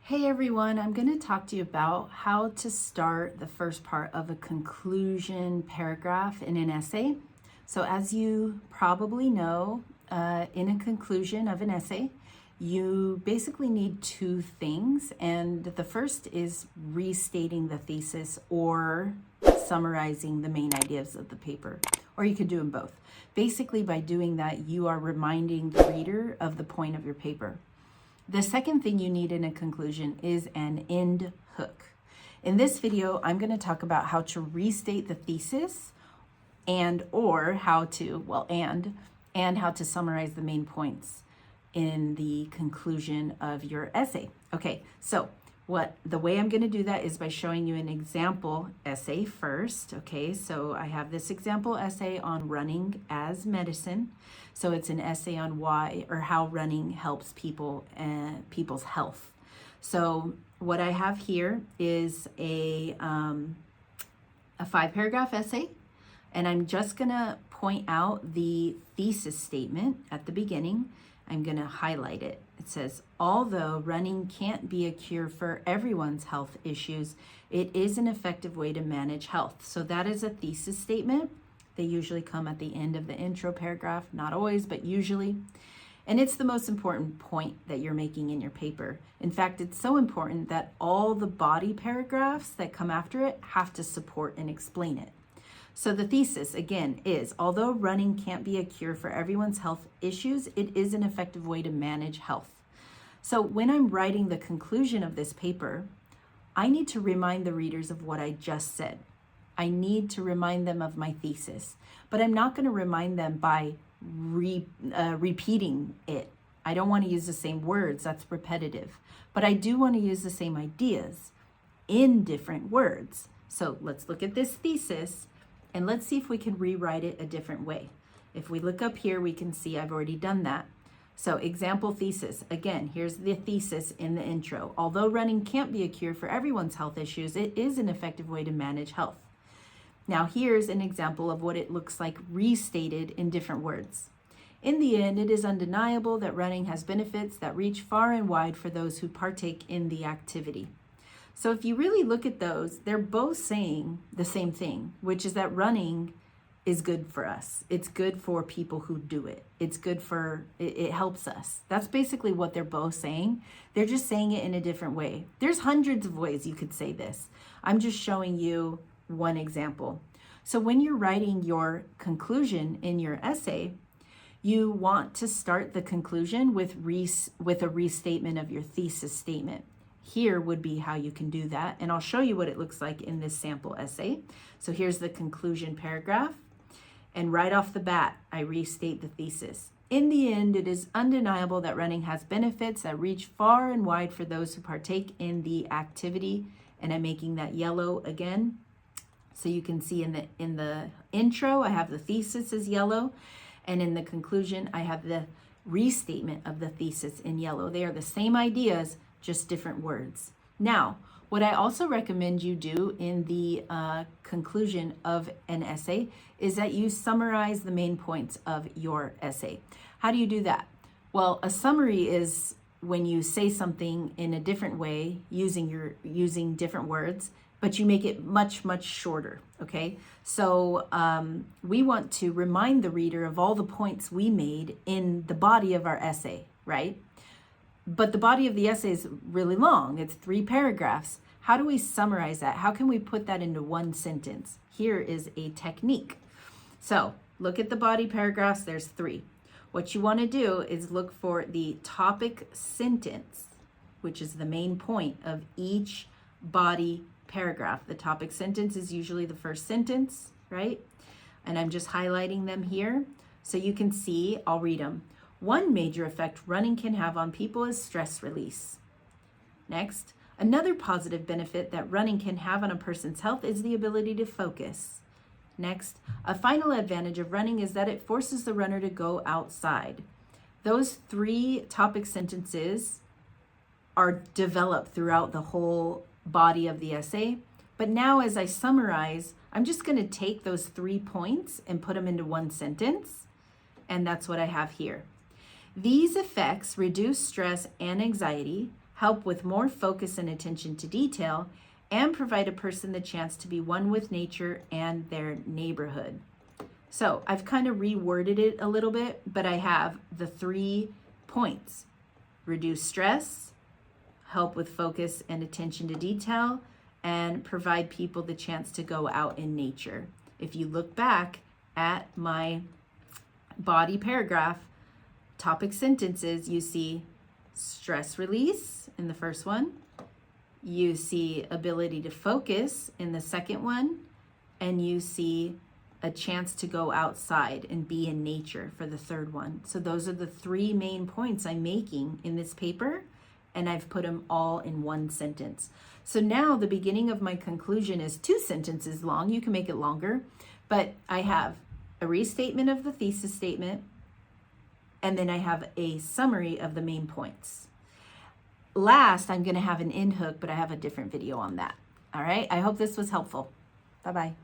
Hey everyone, I'm going to talk to you about how to start the first part of a conclusion paragraph in an essay. So as you probably know, in a conclusion of an essay, you basically need two things. And the first is restating the thesis or summarizing the main ideas of the paper, or you could do them both. Basically, by doing that, you are reminding the reader of the point of your paper. The second thing you need in a conclusion is an end hook. In this video, I'm going to talk about how to restate the thesis and how to summarize the main points in the conclusion of your essay. Okay, so the way I'm going to do that is by showing you an example essay first. Okay, so I have this example essay on running as medicine. So it's an essay on how running helps people and people's health. So what I have here is a 5-paragraph essay, and I'm just going to point out the thesis statement at the beginning. I'm going to highlight it. It says, although running can't be a cure for everyone's health issues, it is an effective way to manage health. So that is a thesis statement. They usually come at the end of the intro paragraph, not always, but usually. And it's the most important point that you're making in your paper. In fact, it's so important that all the body paragraphs that come after it have to support and explain it. So the thesis, again, is, although running can't be a cure for everyone's health issues, it is an effective way to manage health. So when I'm writing the conclusion of this paper, I need to remind the readers of what I just said. I need to remind them of my thesis, but I'm not going to remind them by repeating it. I don't want to use the same words, that's repetitive, but I do want to use the same ideas in different words. So let's look at this thesis and let's see if we can rewrite it a different way. If we look up here, we can see I've already done that. So example thesis, again, here's the thesis in the intro. Although running can't be a cure for everyone's health issues, it is an effective way to manage health. Now here's an example of what it looks like restated in different words. In the end, it is undeniable that running has benefits that reach far and wide for those who partake in the activity. So if you really look at those, they're both saying the same thing, which is that running is good for us. It's good for people who do it. It helps us. That's basically what they're both saying. They're just saying it in a different way. There's hundreds of ways you could say this. I'm just showing you one example. So when you're writing your conclusion in your essay, you want to start the conclusion with a restatement of your thesis statement. Here would be how you can do that, and I'll show you what it looks like in this sample essay. So here's the conclusion paragraph, and right off the bat, I restate the thesis. In the end, it is undeniable that running has benefits that reach far and wide for those who partake in the activity, and I'm making that yellow again. So you can see in the intro, I have the thesis as yellow, and in the conclusion, I have the restatement of the thesis in yellow. They are the same ideas, just different words. Now, what I also recommend you do in the conclusion of an essay is that you summarize the main points of your essay. How do you do that? Well, a summary is when you say something in a different way using different words, but you make it much, much shorter, okay? So we want to remind the reader of all the points we made in the body of our essay, right? But the body of the essay is really long. It's 3 paragraphs. How do we summarize that? How can we put that into one sentence? Here is a technique. So look at the body paragraphs. There's 3. What you want to do is look for the topic sentence, which is the main point of each body paragraph. The topic sentence is usually the first sentence, right? And I'm just highlighting them here so you can see. I'll read them. One major effect running can have on people is stress release. Next, another positive benefit that running can have on a person's health is the ability to focus. Next, a final advantage of running is that it forces the runner to go outside. Those 3 topic sentences are developed throughout the whole body of the essay. But now as I summarize, I'm just going to take those 3 points and put them into one sentence. And that's what I have here. These effects reduce stress and anxiety, help with more focus and attention to detail, and provide a person the chance to be one with nature and their neighborhood. So I've kind of reworded it a little bit, but I have the 3 points: reduce stress, help with focus and attention to detail, and provide people the chance to go out in nature. If you look back at my body paragraph, topic sentences, you see stress release in the first one, you see ability to focus in the second one, and you see a chance to go outside and be in nature for the third one. So those are the 3 main points I'm making in this paper, and I've put them all in one sentence. So now the beginning of my conclusion is 2 sentences long. You can make it longer, but I have a restatement of the thesis statement, and then I have a summary of the main points. Last, I'm going to have an end hook, but I have a different video on that. All right. I hope this was helpful. Bye-bye.